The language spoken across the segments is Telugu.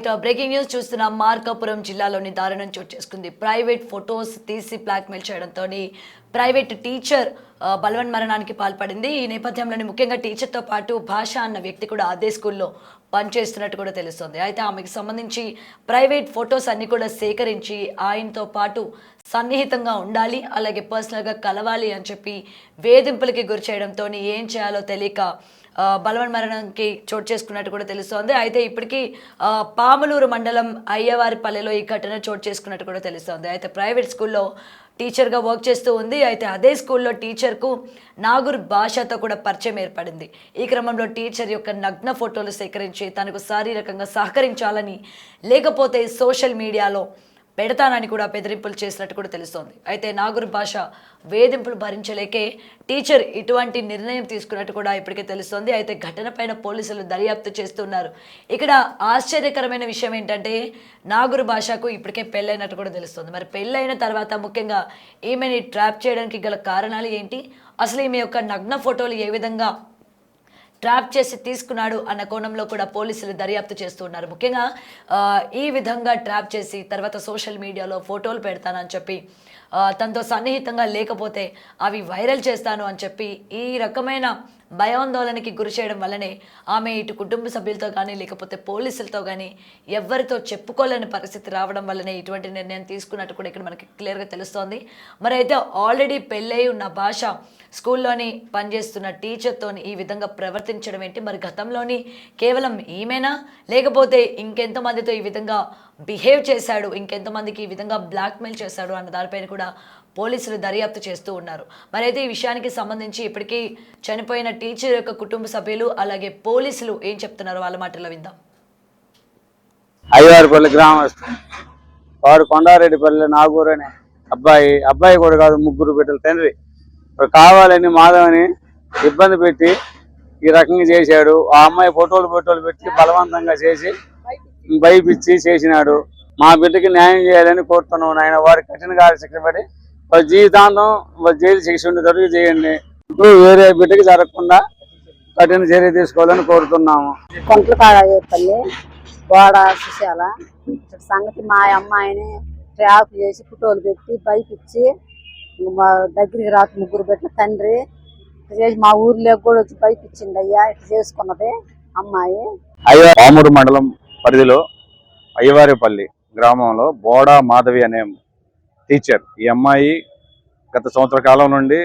రైట్ బ్రేకింగ్ న్యూస్ చూస్తున్నాం. మార్కాపురం జిల్లాలోని దారుణం చోటు చేసుకుంది. ప్రైవేట్ ఫొటోస్ తీసి బ్లాక్మెయిల్ చేయడంతో ప్రైవేట్ టీచర్ బలవన్ మరణానికి పాల్పడింది. ఈ నేపథ్యంలోని ముఖ్యంగా టీచర్తో పాటు భాష అన్న వ్యక్తి కూడా అదే స్కూల్లో పనిచేస్తున్నట్టు కూడా తెలుస్తుంది. అయితే ఆమెకు సంబంధించి ప్రైవేట్ ఫొటోస్ అన్ని కూడా సేకరించి ఆయనతో పాటు సన్నిహితంగా ఉండాలి, అలాగే పర్సనల్గా కలవాలి అని చెప్పి వేధింపులకి గురి చేయడంతో ఏం చేయాలో తెలియక బలవన్ మరణంకి చోటు చేసుకున్నట్టు కూడా తెలుస్తోంది. అయితే ఇప్పటికీ పాములూరు మండలం అయ్యవారిపల్లెలో ఈ ఘటన చోటు చేసుకున్నట్టు కూడా తెలుస్తోంది. అయితే ప్రైవేట్ స్కూల్లో టీచర్గా వర్క్ చేస్తూ ఉంది. అయితే అదే స్కూల్లో టీచర్కు నాగూర్ భాషతో కూడా పరిచయం ఏర్పడింది. ఈ క్రమంలో టీచర్ యొక్క నగ్న ఫోటోలు సేకరించి తనకు శారీరకంగా సహకరించాలని, లేకపోతే సోషల్ మీడియాలో పెడతానని కూడా బెదిరింపులు చేసినట్టు కూడా తెలుస్తోంది. అయితే నాగూర్ భాష వేధింపులు భరించలేకే టీచర్ ఇటువంటి నిర్ణయం తీసుకున్నట్టు కూడా ఇప్పటికే తెలుస్తోంది. అయితే ఘటన పైన పోలీసులు దర్యాప్తు చేస్తున్నారు. ఇక్కడ ఆశ్చర్యకరమైన విషయం ఏంటంటే నాగూర్ భాషకు ఇప్పటికే పెళ్ళైనట్టు కూడా తెలుస్తోంది. మరి పెళ్ళైన తర్వాత ముఖ్యంగా ఈమెని ట్రాప్ చేయడానికి గల కారణాలు ఏంటి, అసలు ఈమె యొక్క నగ్న ఫోటోలు ఏ విధంగా ట్రాప్ చేసి తీసుకున్నాడు అన్న కోణంలో కూడా పోలీసులు దర్యాప్తు చేస్తున్నారు. ముఖ్యంగా ఈ విధంగా ట్రాప్ చేసి తర్వాత సోషల్ మీడియాలో ఫోటోలు పెడతానని చెప్పి తనతో సన్నిహితంగా లేకపోతే అవి వైరల్ చేస్తాను అని చెప్పి ఈ రకమైన భయాందోళనకి గురి చేయడం వల్లనే ఆమె ఇటు కుటుంబ సభ్యులతో కానీ లేకపోతే పోలీసులతో కానీ ఎవరితో చెప్పుకోలేని పరిస్థితి రావడం వల్లనే ఇటువంటి నిర్ణయం తీసుకున్నట్టు కూడా ఇక్కడ మనకి క్లియర్గా తెలుస్తోంది. మరి అయితే ఆల్రెడీ పెళ్ళై ఉన్న భాష స్కూల్లోని పనిచేస్తున్న టీచర్తో ఈ విధంగా ప్రవర్తించడం ఏంటి, మరి గతంలోని కేవలం ఈమెనా లేకపోతే ఇంకెంతమందితో ఈ విధంగా బిహేవ్ చేశాడు, ఇంకెంతమందికి ఈ విధంగా బ్లాక్మెయిల్ చేశాడు అన్న దానిపైన కూడా పోలీసులు దర్యాప్తు చేస్తూ ఉన్నారు. మరి అయితే ఈ విషయానికి సంబంధించి ఇప్పటికీ చనిపోయిన టీచర్ యొక్క కుటుంబ సభ్యులు అలాగే పోలీసులు ఏం చెప్తున్నారో వాళ్ళ మాటల్లో విందాం. అయ్యవారిపల్లి గ్రామస్తు వాడు కొండారెడ్డిపల్లి నాగూరు అనే అబ్బాయి కూడా కాదు, ముగ్గురు బిడ్డల తండ్రి. కావాలని మాధవని ఇబ్బంది పెట్టి ఈ రకంగా చేశాడు. ఆ అమ్మాయి ఫోటోలు పెట్టి బలవంతంగా చేసి భయపిచ్చి చేసినాడు. మా బిడ్డకి న్యాయం చేయాలని కోరుతున్నాం. ఆయన వారికి కఠిన శిక్ష పడి జీవితాంతం జైలు శిక్ష ఉండేటట్టు చేయండి. ఇప్పుడు వేరే బిడ్డకి జరగకుండా కఠిన చర్య తీసుకోవాలని కోరుతున్నాము. కొండలపల్లి గోడ సుశాల సంగతి మా అమ్మాయిని ట్రాప్ చేసి ఫోటోలు పెట్టి భయపిచ్చి మా దగ్గరికి రాక ముగ్గురు బిడ్డల తండ్రి మా ఊర్లో కూడా వచ్చి భయపిచ్చింది. అయ్యా ఇట్లా చేసుకున్నది అమ్మాయి. పామూరు మండలం పరిధిలో అయ్యవారిపల్లి గ్రామంలో బోడా మాధవి అనే టీచర్. ఈ అమ్మాయి గత సంవత్సర కాలం నుండి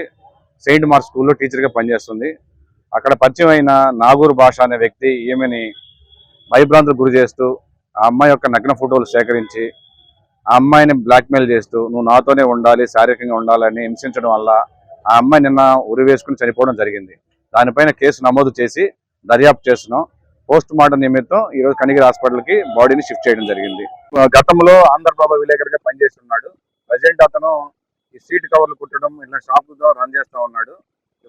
సెయింట్ మార్క్ స్కూల్లో టీచర్గా పనిచేస్తుంది. అక్కడ పరిచయం అయిన నాగూర్ భాష అనే వ్యక్తి ఈమెని భయభ్రాంతులకు గురి చేస్తూ ఆ అమ్మాయి యొక్క నగ్న ఫోటోలు సేకరించి ఆ అమ్మాయిని బ్లాక్మెయిల్ చేస్తూ నువ్వు నాతోనే ఉండాలి, శారీరకంగా ఉండాలని హింసించడం వల్ల ఆ అమ్మాయి నిన్న ఉరి వేసుకుని చనిపోవడం జరిగింది. దానిపైన కేసు నమోదు చేసి దర్యాప్తు చేస్తున్నాం. పోస్ట్ మార్టం నిమిత్తం ఈరోజు కనిగిరి హాస్పిటల్కి బాడీని షిఫ్ట్ చేయడం జరిగింది. గతంలో ఆంధ్రప్రభ విలేకరుగా పనిచేస్తున్నాడు. ప్రజెంట్ అతను ఈ సీట్ కవర్లు కుట్టడం ఇట్లా షాపుతో రన్ చేస్తూ ఉన్నాడు.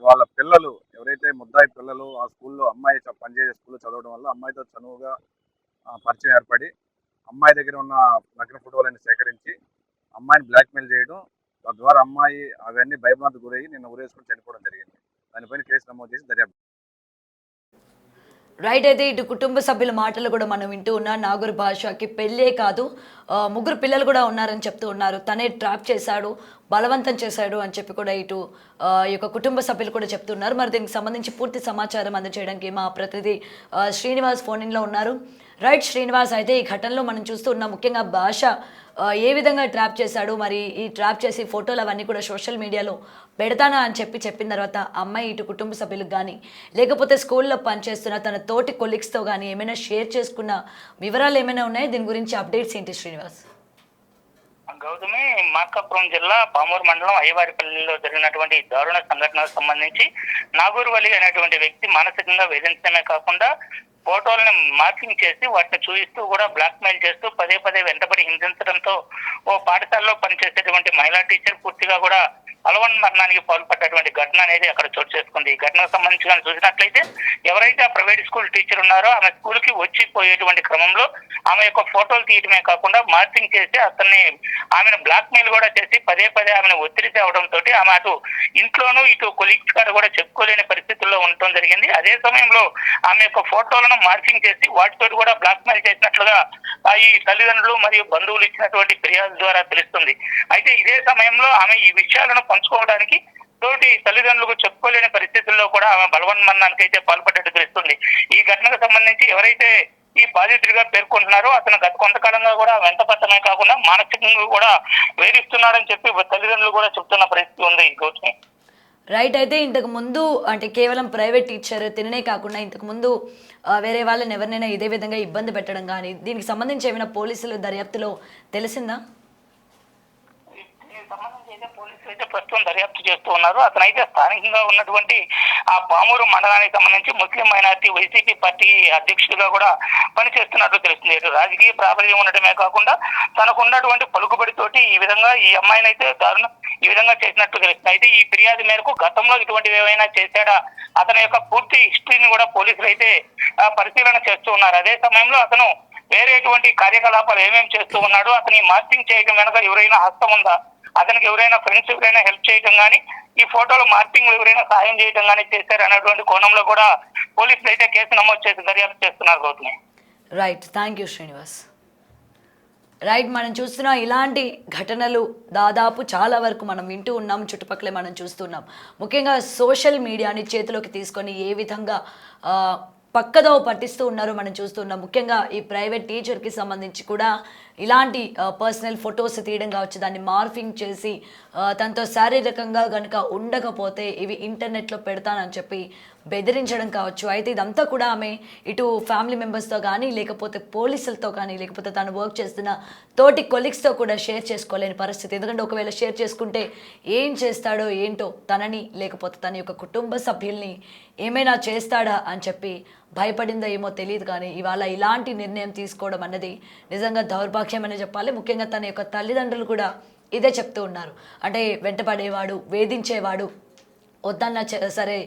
వాళ్ళ పిల్లలు ఎవరైతే ముద్దాయి పిల్లలు ఆ స్కూల్లో అమ్మాయి పనిచేసే స్కూల్లో చదవడం వల్ల అమ్మాయితో చనువుగా పరిచయం ఏర్పడి అమ్మాయి దగ్గర ఉన్న నగ్న ఫోటోలన్నీ సేకరించి అమ్మాయిని బ్లాక్మెయిల్ చేయడం, తద్వారా అమ్మాయి అవన్నీ భయభ్రాంతికి గురయ్యి నిన్న ఉరేసుకుని చనిపోవడం జరిగింది. దానిపైన కేసు నమోదు చేసి దర్యాప్తు. రైట్. అయితే ఇటు కుటుంబ సభ్యుల మాటలు కూడా మనం వింటూ ఉన్నాం. నాగూర్ భాషకి పెళ్ళే కాదు, ముగ్గురు పిల్లలు కూడా ఉన్నారని చెప్తూ ఉన్నారు. తనే ట్రాప్ చేశాడు, బలవంతం చేశాడు అని చెప్పి కూడా ఇటు ఈ యొక్క కుటుంబ సభ్యులు కూడా చెప్తున్నారు. మరి దీనికి సంబంధించి పూర్తి సమాచారం అందజేయడానికి మా ప్రతినిధి శ్రీనివాస్ ఫోన్ ఇన్లో ఉన్నారు. రైట్ శ్రీనివాస్, అయితే ఈ ఘటనలో మనం చూస్తూ ఉన్నాం ముఖ్యంగా భాష ఏ విధంగా ట్రాప్ చేశాడు, మరి ఈ ట్రాప్ చేసి ఫోటోలు అవన్నీ కూడా సోషల్ మీడియాలో పెడతానా అని చెప్పిన తర్వాత అమ్మాయి ఇటు కుటుంబ సభ్యులకు కానీ లేకపోతే స్కూల్లో పనిచేస్తున్న తన తోటి కొలీగ్స్తో కానీ ఏమైనా షేర్ చేసుకున్న వివరాలు ఏమైనా ఉన్నాయి? దీని గురించి అప్డేట్స్ ఏంటి శ్రీనివాస్? గౌతమి, మార్కాపురం జిల్లా పామూరు మండలం అయ్యవారిపల్లిలో జరిగినటువంటి దారుణ సంఘటనకు సంబంధించి నాగూర్ వలి అనేటువంటి వ్యక్తి మానసికంగా వేధించడమే కాకుండా ఫోటోలను మార్కింగ్ చేసి వాటిని చూపిస్తూ కూడా బ్లాక్మెయిల్ చేస్తూ పదే వెంటబడి హింసించడంతో ఓ పాఠశాలలో పనిచేసేటువంటి మహిళా టీచర్ పూర్తిగా కూడా బలవన్ మరణానికి పాల్పడ్డటువంటి ఘటన అనేది అక్కడ చోటు చేసుకుంది. ఈ ఘటనకు సంబంధించి కానీ చూసినట్లయితే ఎవరైతే ఆ ప్రైవేట్ స్కూల్ టీచర్ ఉన్నారో ఆమె స్కూల్ కి వచ్చిపోయేటువంటి క్రమంలో ఆమె యొక్క ఫోటోలు తీయడమే కాకుండా మార్చింగ్ చేసి ఆమెను బ్లాక్ మెయిల్ కూడా చేసి పదే ఆమెను ఒత్తిడి తేవడంతో ఆమె అటు ఇంట్లోనూ ఇటు కొలీగ్స్ గారు కూడా చెప్పుకోలేని పరిస్థితుల్లో ఉండటం జరిగింది. అదే సమయంలో ఆమె యొక్క ఫోటోలను మార్చింగ్ చేసి వాటితో కూడా బ్లాక్ మెయిల్ చేసినట్లుగా ఈ తల్లిదండ్రులు మరియు బంధువులు ఇచ్చినటువంటి ఫిర్యాదు ద్వారా తెలుస్తుంది. అయితే ఇదే సమయంలో ఆమె ఈ విషయాలను పంచుకోవడానికి తోటి తల్లిదండ్రులకు చెప్పుకోలేని పరిస్థితుల్లో కూడా ఆమె బలవన్మరణానికి అయితే పాల్పడ్డట్టు తెలుస్తుంది. ఈ ఘటనకు సంబంధించి ఎవరైతే ఈ బాధితుడిగా పేర్కొంటున్నారో అతను గత కొంతకాలంగా కూడా వెంట పట్టమే కాకుండా మానసికంగా కూడా వేధిస్తున్నాడని చెప్పి తల్లిదండ్రులు కూడా చెప్తున్న పరిస్థితి ఉంది. గౌతమి, రైట్. అయితే ఇంతకు ముందు అంటే కేవలం ప్రైవేట్ టీచర్ తిననే కాకుండా ఇంతకు ముందు వేరే వాళ్ళని ఎవరినైనా ఇదే విధంగా ఇబ్బంది పెట్టడం కానీ దీనికి సంబంధించి ఏమైనా పోలీసుల దర్యాప్తులో తెలిసిందా? పోలీసులు అయితే ప్రస్తుతం దర్యాప్తు చేస్తూ ఉన్నారు. అతనైతే స్థానికంగా ఉన్నటువంటి ఆ పామూరు మండలానికి సంబంధించి ముస్లిం మైనార్టీ వైసీపీ పార్టీ అధ్యక్షుడిగా కూడా పనిచేస్తున్నట్లు తెలుస్తుంది. రాజకీయ ప్రాబల్యం ఉండటమే కాకుండా తనకు ఉన్నటువంటి పలుకుబడితోటి ఈ విధంగా ఈ అమ్మాయిని అయితే ఈ విధంగా చేసినట్టు తెలుస్తుంది. అయితే ఈ ఫిర్యాదు మేరకు గతంలో ఇటువంటివి ఏమైనా చేశాడా, అతని యొక్క పూర్తి హిస్టరీని కూడా పోలీసులు అయితే పరిశీలన చేస్తూ ఉన్నారు. అదే సమయంలో అతను వేరేటువంటి కార్యకలాపాలు ఏమేమి చేస్తూ ఉన్నాడు, అతని మార్చింగ్ చేయడం వెనక ఎవరైనా హస్తం ఉందా, అతనికి ఎవరైనా ఫ్రెండ్స్ ఎవరైనా హెల్ప్ చేయడం కానీ ఈ ఫోటోలు మార్పింగ్ ఎవరైనా సహాయం చేయడం కానీ చేశారు అన్నటువంటి కోణంలో కూడా పోలీసులు అయితే కేసు నమోదు చేసి దర్యాప్తు చేస్తున్నారు. Gautami, right. Thank you Srinivas. Right, మనం చూస్తున్న ఇలాంటి ఘటనలు దాదాపు చాలా వరకు మనం వింటూ ఉన్నాం, చుట్టుపక్కలే మనం చూస్తున్నాం. ముఖ్యంగా సోషల్ మీడియాని చేతిలోకి తీసుకొని ఏ విధంగా పక్కదో పట్టిస్తూ ఉన్నారో మనం చూస్తున్నాం. ముఖ్యంగా ఈ ప్రైవేట్ టీచర్కి సంబంధించి కూడా ఇలాంటి పర్సనల్ ఫొటోస్ తీయడం కావచ్చు, దాన్ని మార్ఫింగ్ చేసి తనతో శారీరకంగా కనుక ఉండకపోతే ఇవి ఇంటర్నెట్లో పెడతానని చెప్పి బెదిరించడం కావచ్చు. అయితే ఇదంతా కూడా ఆమె ఇటు ఫ్యామిలీ మెంబర్స్తో కానీ లేకపోతే పోలీసులతో కానీ లేకపోతే తను వర్క్ చేస్తున్న తోటి కొలీగ్స్తో కూడా షేర్ చేసుకోలేని పరిస్థితి. ఎందుకంటే ఒకవేళ షేర్ చేసుకుంటే ఏం చేస్తాడో ఏంటో, తనని లేకపోతే తన యొక్క కుటుంబ సభ్యుల్ని ఏమైనా చేస్తాడా అని చెప్పి భయపడిందో ఏమో తెలియదు. కానీ ఇవాళ ఇలాంటి నిర్ణయం తీసుకోవడం అన్నది నిజంగా దౌర్భాగ్యం అనే చెప్పాలి. ముఖ్యంగా తన యొక్క తల్లిదండ్రులు కూడా ఇదే చెప్తూ ఉన్నారు. అంటే వెంటపడేవాడు, వేధించేవాడు, వద్దన్న సరే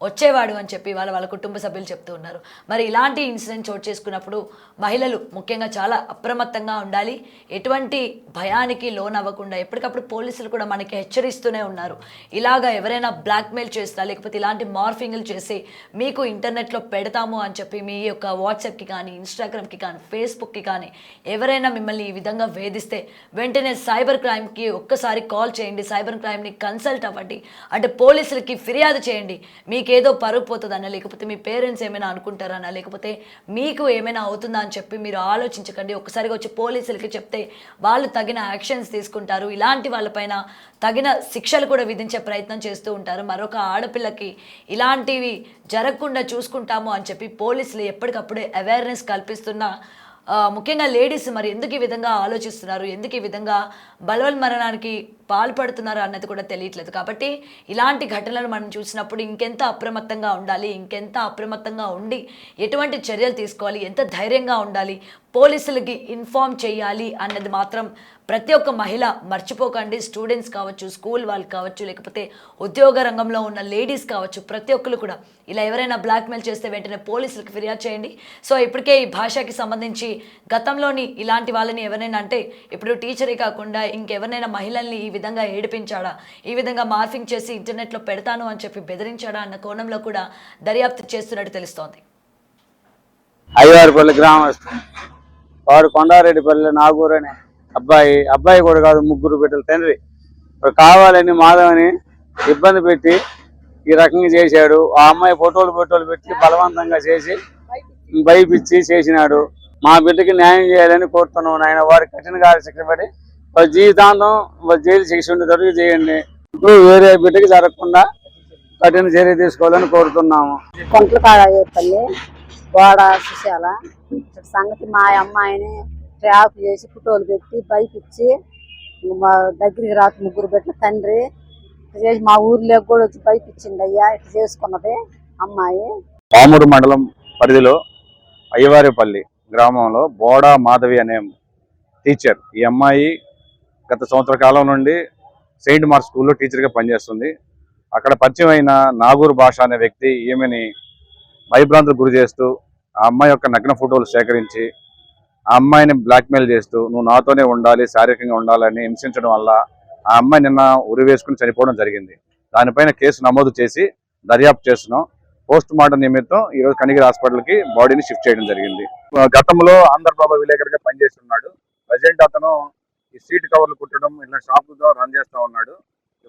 వచ్చేవాడు అని చెప్పి వాళ్ళ కుటుంబ సభ్యులు చెప్తూ ఉన్నారు. మరి ఇలాంటి ఇన్సిడెంట్ చోటు చేసుకున్నప్పుడు మహిళలు ముఖ్యంగా చాలా అప్రమత్తంగా ఉండాలి. ఎటువంటి భయానికి లోన్ అవ్వకుండా ఎప్పటికప్పుడు పోలీసులు కూడా మనకి హెచ్చరిస్తూనే ఉన్నారు. ఇలాగా ఎవరైనా బ్లాక్మెయిల్ చేస్తా లేకపోతే ఇలాంటి మార్ఫింగ్లు చేసి మీకు ఇంటర్నెట్లో పెడతాము అని చెప్పి మీ యొక్క వాట్సాప్కి కానీ ఇన్స్టాగ్రామ్కి కానీ ఫేస్బుక్కి కానీ ఎవరైనా మిమ్మల్ని ఈ విధంగా వేధిస్తే వెంటనే సైబర్ క్రైమ్కి ఒక్కసారి కాల్ చేయండి, సైబర్ క్రైమ్ని కన్సల్ట్ అవ్వండి, అంటే పోలీసులకి ఫిర్యాదు చేయండి. మీకేదో పరుగు పోతుందన్నా లేకపోతే మీ పేరెంట్స్ ఏమైనా అనుకుంటారన్నా లేకపోతే మీకు ఏమైనా అవుతుందా అని చెప్పి మీరు ఆలోచించకండి. ఒక్కసారిగా వచ్చి పోలీసులకి చెప్తే వాళ్ళు తగిన యాక్షన్స్ తీసుకుంటారు. ఇలాంటి వాళ్ళపైన తగిన శిక్షలు కూడా విధించే ప్రయత్నం చేస్తూ ఉంటారు. మరొక ఆడపిల్లకి ఇలాంటివి జరగకుండా చూసుకుంటాము అని చెప్పి పోలీసులు ఎప్పటికప్పుడే అవేర్నెస్ కల్పిస్తున్న ముఖ్యంగా లేడీస్ మరి ఎందుకు ఈ విధంగా ఆలోచిస్తున్నారు, ఎందుకు ఈ విధంగా బలవన్మరణానికి పాల్పడుతున్నారు అన్నది కూడా తెలియట్లేదు. కాబట్టి ఇలాంటి ఘటనలు మనం చూసినప్పుడు ఇంకెంత అప్రమత్తంగా ఉండాలి, ఇంకెంత అప్రమత్తంగా ఉండి ఎటువంటి చర్యలు తీసుకోవాలి, ఎంత ధైర్యంగా ఉండాలి, పోలీసులకి ఇన్ఫార్మ్ చేయాలి అన్నది మాత్రం ప్రతి ఒక్క మహిళ మర్చిపోకండి. స్టూడెంట్స్ కావచ్చు, స్కూల్ వాళ్ళు కావచ్చు, లేకపోతే ఉద్యోగ రంగంలో ఉన్న లేడీస్ కావచ్చు, ప్రతి ఒక్కరు కూడా ఇలా ఎవరైనా బ్లాక్మెయిల్ చేస్తే వెంటనే పోలీసులకు ఫిర్యాదు చేయండి. సో ఇప్పటికే ఈ భాషకి సంబంధించి గతంలోని ఇలాంటి వాళ్ళని ఎవరైనా అంటే ఇప్పుడు టీచరే కాకుండా ఇంకెవరైనా మహిళల్ని ఈ విధంగా ఏడిపించాడా, ఈ విధంగా మార్ఫింగ్ చేసి ఇంటర్నెట్లో పెడతాను అని చెప్పి బెదిరించాడా అన్న కోణంలో కూడా దర్యాప్తు చేస్తున్నట్టు తెలుస్తోంది. అయ్యవారిపల్లి గ్రామస్తు వాడు కొండారెడ్డిపల్లి నాగూరు అనే అబ్బాయి కూడా కాదు, ముగ్గురు బిడ్డల తండ్రి. కావాలని మాధవని ఇబ్బంది పెట్టి ఈ రకంగా చేశాడు. ఆ అమ్మాయి ఫోటోలు పెట్టి బలవంతంగా చేసి భయపిచ్చి చేసినాడు. మా బిడ్డకి న్యాయం చేయాలని కోరుతున్నాం. నాయన వారికి కఠిన శిక్ష పడి జీవితాంతం జైలు శిక్ష ఉండేటట్టు చేయండి. ఇప్పుడు వేరే బిడ్డకి జరగకుండా కఠిన చర్య తీసుకోవాలని కోరుతున్నాము. కొంట్లకాడపల్లి గోడ సుశాల సంగతి మా అమ్మాయిని ట్రాప్ చేసి ఫోటోలు పెట్టి భయపిచ్చి మా దగ్గరికి రాత్రి ముగ్గురు పెట్టిన తండ్రి చేసి మా ఊర్లో కూడా వచ్చి భయపిచ్చింది. అయ్యా ఇట్లా చేసుకున్నది అమ్మాయి. పామూరు మండలం పరిధిలో అయ్యవారిపల్లి గ్రామంలో బోడా మాధవి అనే టీచర్. ఈ అమ్మాయి గత సంవత్సర కాలం నుండి సెయింట్ మార్క్ స్కూల్లో టీచర్గా పనిచేస్తుంది. అక్కడ పరిచయం అయిన నాగూర్ భాష అనే వ్యక్తి ఈమెని భయభ్రాంతులకు గురి చేస్తూ ఆ అమ్మాయి యొక్క నగ్న ఫోటోలు సేకరించి ఆ అమ్మాయిని బ్లాక్మెయిల్ చేస్తూ నువ్వు నాతోనే ఉండాలి, శారీరకంగా ఉండాలని హింసించడం వల్ల ఆ అమ్మాయి నిన్న ఉరి వేసుకుని చనిపోవడం జరిగింది. దానిపైన కేసు నమోదు చేసి దర్యాప్తు చేస్తున్నాం. పోస్ట్ మార్టం నిమిత్తం ఈరోజు కనిగిరి హాస్పిటల్కి బాడీని షిఫ్ట్ చేయడం జరిగింది. గతంలో ఆంధ్రప్రభ విలేకరుగా పనిచేస్తున్నాడు. ప్రజెంట్ అతను ఈ సీట్ కవర్లు కుట్టడం ఇట్లా షాపుతో రన్ చేస్తూ ఉన్నాడు.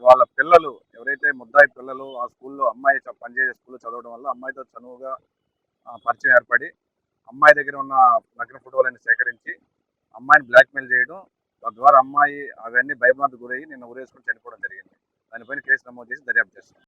వాళ్ళ పిల్లలు ఎవరైతే ముద్దాయి పిల్లలు ఆ స్కూల్లో అమ్మాయి పనిచేసే స్కూల్లో చదవడం వల్ల అమ్మాయితో చనువుగా పరిచయం ఏర్పడి అమ్మాయి దగ్గర ఉన్న నగ్న ఫోటోలన్నీ సేకరించి అమ్మాయిని బ్లాక్మెయిల్ చేయడం, తద్వారా అమ్మాయి అవన్నీ భయభ్రాంతికి గురయ్యి నిన్న ఉరేసుకుని చనిపోవడం జరిగింది. దానిపైన కేసు నమోదు చేసి దర్యాప్తు చేస్తాం.